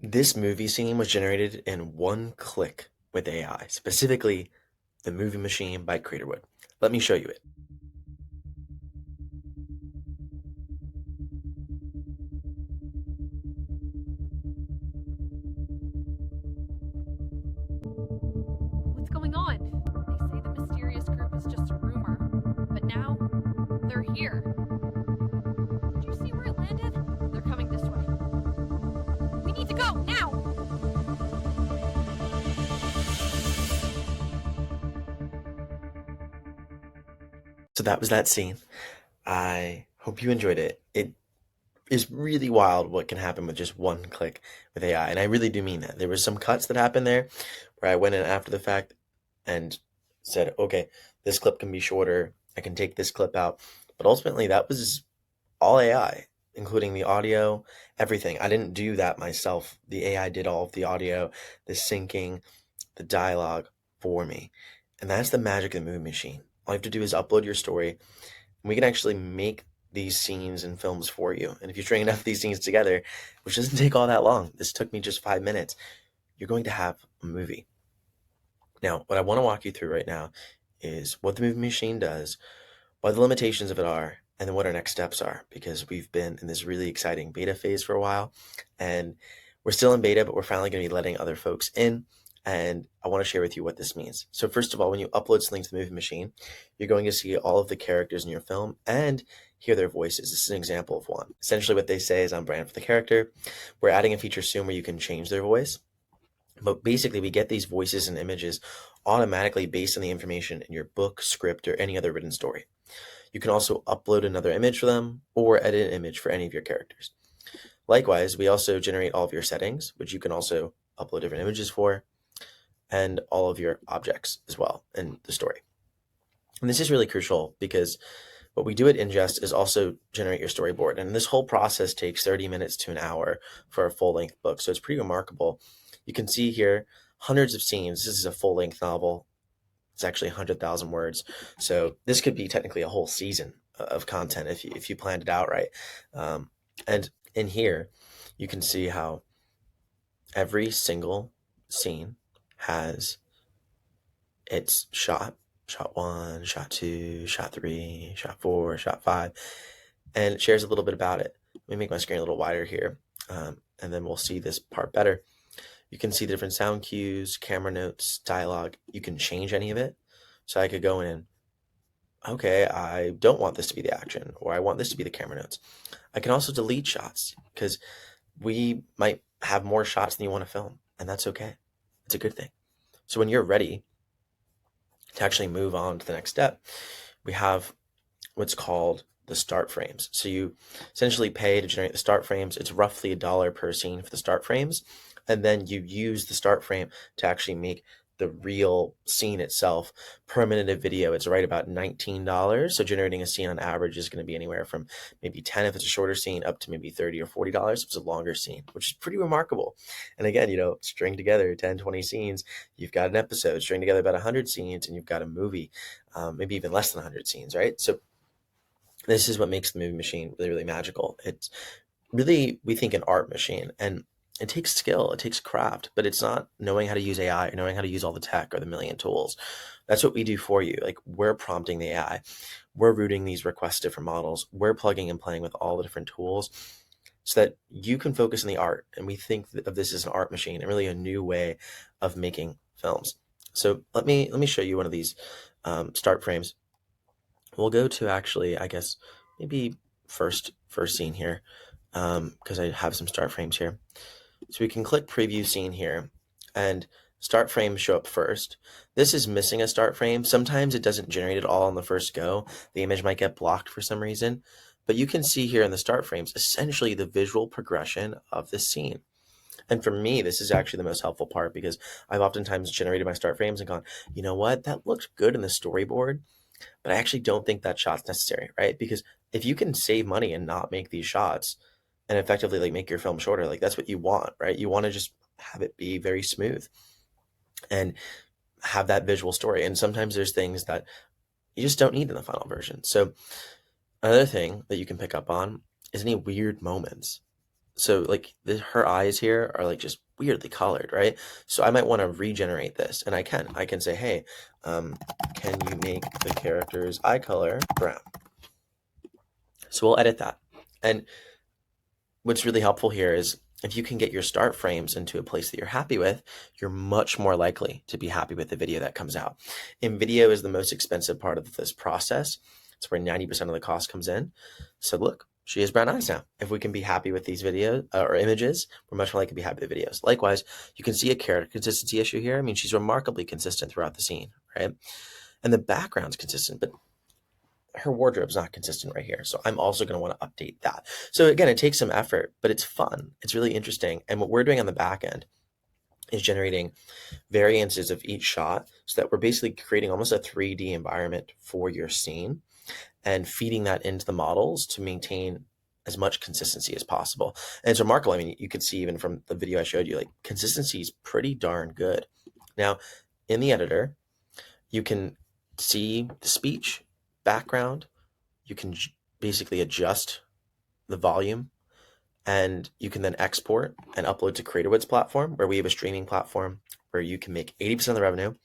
This movie scene was generated in one click with AI, specifically the Movie Machine by Creatorwood. Let me show you it. What's going on? They say the mysterious group is just a rumor, but now they're here. Did you see where it landed? They're coming this way. We need to go now! So that was that scene. I hope you enjoyed it. It is really wild what can happen with just one click with AI, and I really do mean that. There was some cuts that happened there where I went in after the fact and said, okay, this clip can be shorter. I can take this clip out. But ultimately, that was all AI, including the audio, everything. I didn't do that myself. The AI did all of the audio, the syncing, the dialogue for me. And that's the magic of the movie machine. All you have to do is upload your story, and we can actually make these scenes and films for you. And if you string enough of these scenes together, which doesn't take all that long, this took me just 5 minutes, you're going to have a movie. Now, what I want to walk you through right now is what the movie machine does, what the limitations of it are, and then what our next steps are, because we've been in this really exciting beta phase for a while, and we're still in beta, but we're finally going to be letting other folks in, and I want to share with you what this means. So first of all, when you upload something to the movie machine, you're going to see all of the characters in your film and hear their voices. This is an example of one. Essentially what they say is on brand for the character. We're adding a feature soon where you can change their voice. But basically, we get these voices and images automatically based on the information in your book, script, or any other written story. You can also upload another image for them or edit an image for any of your characters. Likewise, we also generate all of your settings, which you can also upload different images for, and all of your objects as well in the story. And this is really crucial because what we do at Ingest is also generate your storyboard. And this whole process takes 30 minutes to an hour for a full length book. So it's pretty remarkable. You can see here hundreds of scenes. This is a full length novel. It's actually 100,000 words. So this could be technically a whole season of content if you planned it out right. And in here, you can see how every single scene has its shot one, shot two, shot three, shot four, shot five, and it shares a little bit about it. Let me make my screen a little wider here, and then we'll see this part better. You can see the different sound cues, camera notes, dialogue. You can change any of it. So I could go in and, okay, I don't want this to be the action, or I want this to be the camera notes. I can also delete shots because we might have more shots than you want to film, and that's okay. It's a good thing. So when you're ready to actually move on to the next step, we have what's called the start frames. So you essentially pay to generate the start frames. It's roughly $1 per scene for the start frames. And then you use the start frame to actually make the real scene itself. Per minute of video, it's right about $19. So generating a scene on average is going to be anywhere from maybe 10 if it's a shorter scene up to maybe $30 or $40 if it's a longer scene, which is pretty remarkable. And again, string together 10, 20 scenes, you've got an episode. String together about 100 scenes and you've got a movie, maybe even less than 100 scenes, right? So this is what makes the movie machine really, really magical. It's really, we think, an art machine, and it takes skill, it takes craft, but it's not knowing how to use AI or knowing how to use all the tech or the million tools. That's what we do for you. Like, we're prompting the AI, we're routing these requests to different models, we're plugging and playing with all the different tools so that you can focus on the art. And we think of this as an art machine and really a new way of making films. So let me show you one of these start frames. We'll go to, actually, I guess, maybe first scene here, because I have some start frames here. So we can click preview scene here, and start frames show up first. This is missing a start frame. Sometimes it doesn't generate it all on the first go. The image might get blocked for some reason, but you can see here in the start frames essentially the visual progression of this scene. And for me, this is actually the most helpful part, because I've oftentimes generated my start frames and gone, you know what, that looked good in the storyboard, but I actually don't think that shot's necessary, right? Because if you can save money and not make these shots and effectively like make your film shorter, like that's what you want, right? You want to just have it be very smooth and have that visual story. And sometimes there's things that you just don't need in the final version. So another thing that you can pick up on is any weird moments. So like her eyes here are like just weirdly colored, right? So I might want to regenerate this, and I can say, hey, can you make the character's eye color brown? So we'll edit that. And what's really helpful here is if you can get your start frames into a place that you're happy with, you're much more likely to be happy with the video that comes out. And video is the most expensive part of this process. It's where 90% of the cost comes in. So look, she has brown eyes now. If we can be happy with these videos or images, we're much more likely to be happy with videos. Likewise, you can see a character consistency issue here. I mean, she's remarkably consistent throughout the scene, right? And the background's consistent, but her wardrobe's not consistent right here. So I'm also going to want to update that. So again, it takes some effort, but it's fun. It's really interesting. And what we're doing on the back end is generating variances of each shot so that we're basically creating almost a 3D environment for your scene and feeding that into the models to maintain as much consistency as possible. And it's remarkable. I mean, you could see even from the video I showed you, like consistency is pretty darn good. Now, in the editor, you can see the speech, background, you can basically adjust the volume, and you can then export and upload to Creatorwood's platform, where we have a streaming platform where you can make 80% of the revenue.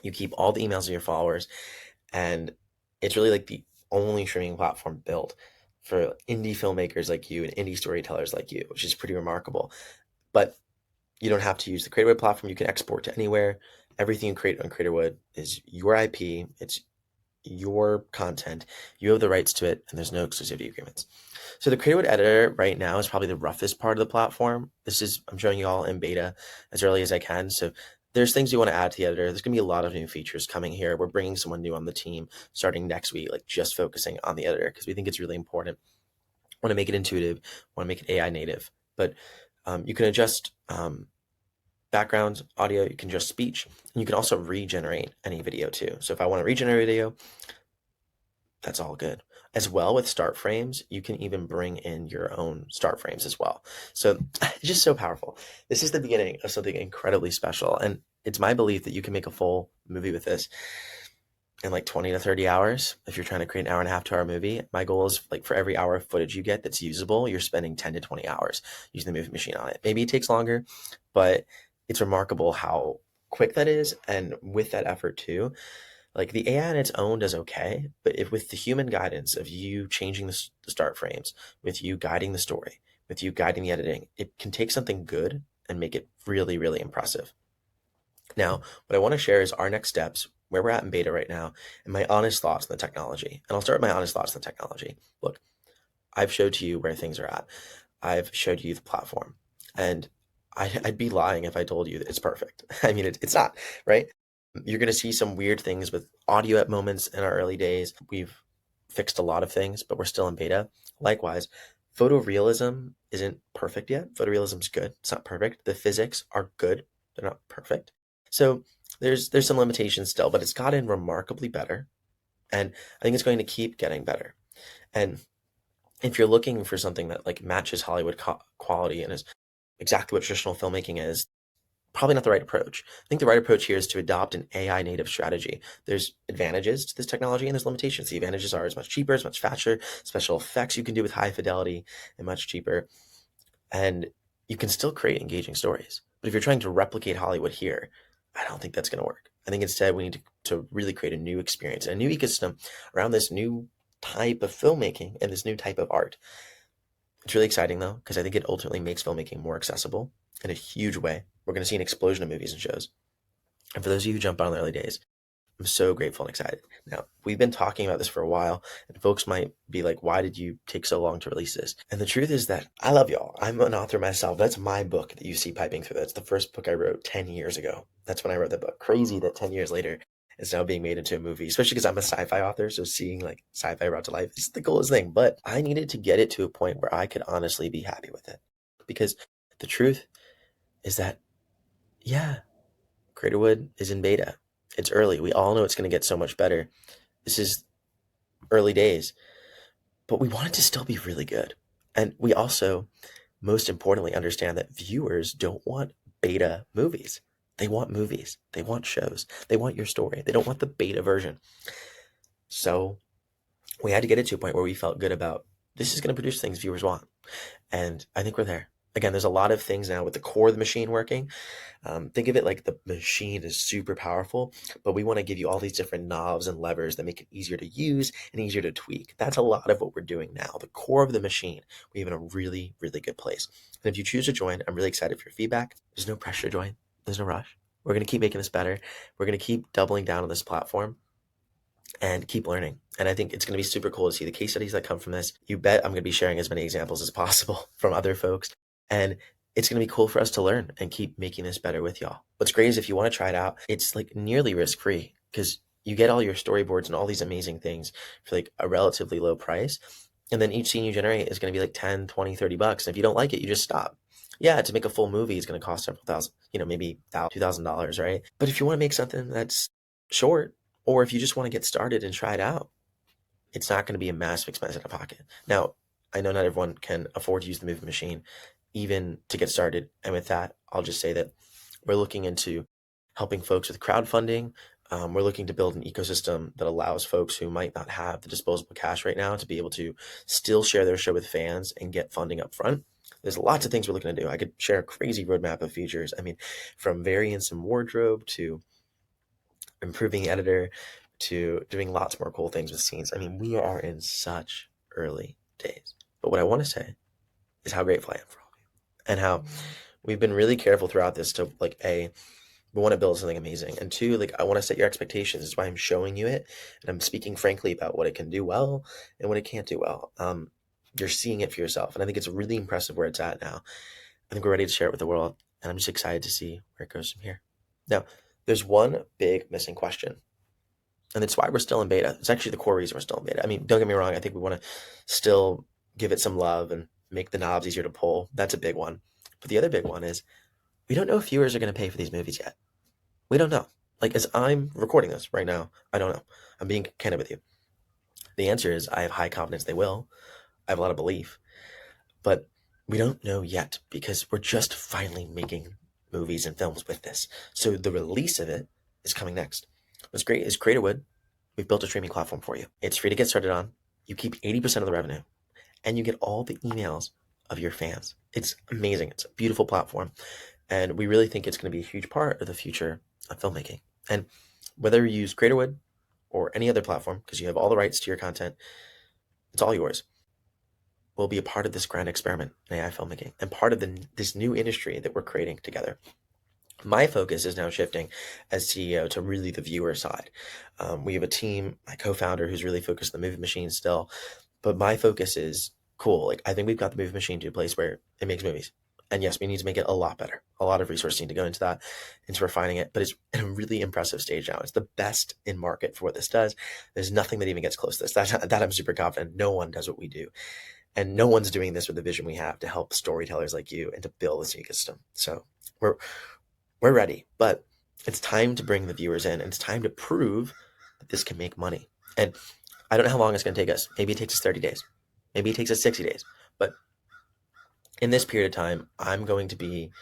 You keep all the emails of your followers, and it's really like the only streaming platform built for indie filmmakers like you and indie storytellers like you, which is pretty remarkable. But you don't have to use the Creatorwood platform. You can export to anywhere. Everything you create on Creatorwood is your IP. It's your content. You have the rights to it, and there's no exclusivity agreements. So the Creatorwood editor right now is probably the roughest part of the platform. I'm showing you all in beta as early as I can. So there's things you want to add to the editor. There's going to be a lot of new features coming here. We're bringing someone new on the team starting next week, like just focusing on the editor because we think it's really important. Want to make it intuitive, want to make it AI native, but you can adjust backgrounds, audio, you can adjust speech, and you can also regenerate any video too. So if I want to regenerate video, that's all good. As well with start frames, you can even bring in your own start frames as well. So it's just so powerful. This is the beginning of something incredibly special. And it's my belief that you can make a full movie with this in like 20 to 30 hours. If you're trying to create an hour and a half, 2 hour movie, my goal is like for every hour of footage you get that's usable, you're spending 10 to 20 hours using the movie machine on it. Maybe it takes longer, but it's remarkable how quick that is. And with that effort too, like the AI on its own does okay, but if with the human guidance of you changing the start frames, with you guiding the story, with you guiding the editing, it can take something good and make it really, really impressive. Now, what I want to share is our next steps, where we're at in beta right now, and my honest thoughts on the technology. And I'll start with my honest thoughts on the technology. Look, I've showed to you where things are at. I've showed you the platform, and I'd be lying if I told you that it's perfect. I mean, it's not, right? You're going to see some weird things with audio at moments in our early days. We've fixed a lot of things, but we're still in beta. Likewise, photorealism isn't perfect yet. Photorealism's good. It's not perfect. The physics are good. They're not perfect. So there's some limitations still, but it's gotten remarkably better. And I think it's going to keep getting better. And if you're looking for something that like matches Hollywood quality and is exactly what traditional filmmaking is, probably not the right approach. I think the right approach here is to adopt an AI native strategy. There's advantages to this technology and there's limitations. The advantages are it's much cheaper, it's much faster, special effects you can do with high fidelity and much cheaper. And you can still create engaging stories. But if you're trying to replicate Hollywood here, I don't think that's going to work. I think instead we need to really create a new experience, a new ecosystem around this new type of filmmaking and this new type of art. It's really exciting though, because I think it ultimately makes filmmaking more accessible in a huge way. We're going to see an explosion of movies and shows. And for those of you who jumped on in the early days, I'm so grateful and excited. Now, we've been talking about this for a while, and folks might be like, why did you take so long to release this? And the truth is that I love y'all. I'm an author myself. That's my book that you see piping through. That's the first book I wrote 10 years ago. That's when I wrote that book. Crazy that 10 years later, it's now being made into a movie, especially because I'm a sci-fi author. So seeing like sci-fi brought to life is the coolest thing. But I needed to get it to a point where I could honestly be happy with it. Because the truth is that, yeah, Creatorwood is in beta. It's early. We all know it's going to get so much better. This is early days, but we want it to still be really good. And we also, most importantly, understand that viewers don't want beta movies. They want movies. They want shows. They want your story. They don't want the beta version. So we had to get it to a point where we felt good about this is going to produce things viewers want. And I think we're there. Again, there's a lot of things now with the core of the machine working. Think of it like the machine is super powerful, but we want to give you all these different knobs and levers that make it easier to use and easier to tweak. That's a lot of what we're doing now. The core of the machine, we have in a really, really good place. And if you choose to join, I'm really excited for your feedback. There's no pressure to join. There's no rush. We're going to keep making this better. We're going to keep doubling down on this platform and keep learning. And I think it's going to be super cool to see the case studies that come from this. You bet I'm going to be sharing as many examples as possible from other folks. And it's going to be cool for us to learn and keep making this better with y'all. What's great is if you want to try it out, it's like nearly risk-free because you get all your storyboards and all these amazing things for like a relatively low price. And then each scene you generate is going to be like 10, 20, $30. And if you don't like it, you just stop. Yeah, to make a full movie is going to cost several thousand, maybe $2,000, right? But if you want to make something that's short, or if you just want to get started and try it out, it's not going to be a massive expense in a pocket. Now, I know not everyone can afford to use the movie machine even to get started. And with that, I'll just say that we're looking into helping folks with crowdfunding. We're looking to build an ecosystem that allows folks who might not have the disposable cash right now to be able to still share their show with fans and get funding up front. There's lots of things we're looking to do. I could share a crazy roadmap of features. I mean, from variants in wardrobe to improving the editor to doing lots more cool things with scenes. I mean, we are in such early days. But what I want to say is how grateful I am for all of you and how we've been really careful throughout this to we want to build something amazing. And two, I want to set your expectations. That's why I'm showing you it. And I'm speaking frankly about what it can do well and what it can't do well. You're seeing it for yourself. And I think it's really impressive where it's at now. I think we're ready to share it with the world. And I'm just excited to see where it goes from here. Now, there's one big missing question. And that's why we're still in beta. It's actually the core reason we're still in beta. I mean, don't get me wrong. I think we want to still give it some love and make the knobs easier to pull. That's a big one. But the other big one is we don't know if viewers are going to pay for these movies yet. We don't know. As I'm recording this right now, I don't know. I'm being candid with you. The answer is I have high confidence they will. I have a lot of belief. But we don't know yet because we're just finally making movies and films with this. So the release of it is coming next. What's great is Creatorwood. We've built a streaming platform for you. It's free to get started on. You keep 80% of the revenue and you get all the emails of your fans. It's amazing. It's a beautiful platform. And we really think it's going to be a huge part of the future of filmmaking. And whether you use Creatorwood or any other platform, because you have all the rights to your content, it's all yours. We'll be a part of this grand experiment in AI filmmaking and part of this new industry that we're creating together. My focus is now shifting as CEO to really the viewer side. We have a team, my co-founder, who's really focused on the movie machine still, but my focus is cool. I think we've got the movie machine to a place where it makes movies. And yes, we need to make it a lot better. A lot of resources need to go into that, into refining it, but it's in a really impressive stage now. It's the best in market for what this does. There's nothing that even gets close to this. That I'm super confident. No one does what we do. And no one's doing this with the vision we have to help storytellers like you and to build this ecosystem. So we're ready, but it's time to bring the viewers in and it's time to prove that this can make money. And I don't know how long it's going to take us. Maybe it takes us 30 days. Maybe it takes us 60 days. But in this period of time, I'm going to be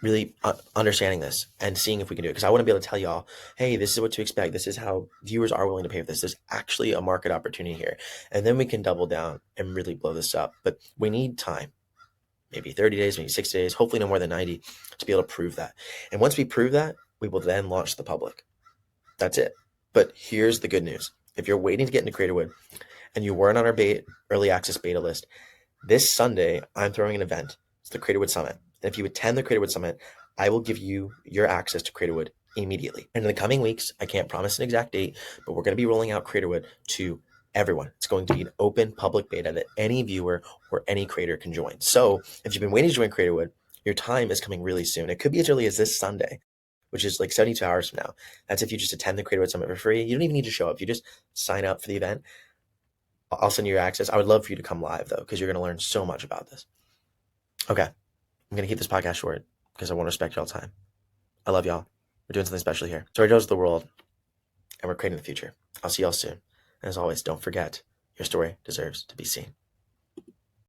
really understanding this and seeing if we can do it. Because I want to be able to tell y'all, hey, this is what to expect. This is how viewers are willing to pay for this. There's actually a market opportunity here. And then we can double down and really blow this up. But we need time. Maybe 30 days, maybe 60 days, hopefully no more than 90 to be able to prove that. And once we prove that, we will then launch to the public. That's it. But here's the good news. If you're waiting to get into Creatorwood and you weren't on our early access beta list, this Sunday, I'm throwing an event. It's the Creatorwood Summit. And if you attend the Creatorwood Summit, I will give you your access to Creatorwood immediately. And in the coming weeks, I can't promise an exact date, but we're going to be rolling out Creatorwood to everyone. It's going to be an open public beta that any viewer or any creator can join. So if you've been waiting to join Creatorwood, your time is coming really soon. It could be as early as this Sunday, which is 72 hours from now. That's if you just attend the Creatorwood Summit for free. You don't even need to show up. You just sign up for the event. I'll send you your access. I would love for you to come live though, because you're going to learn so much about this. Okay. I'm going to keep this podcast short because I want to respect y'all's time. I love y'all. We're doing something special here. Storytellers of the world, and we're creating the future. I'll see y'all soon. And as always, don't forget, your story deserves to be seen.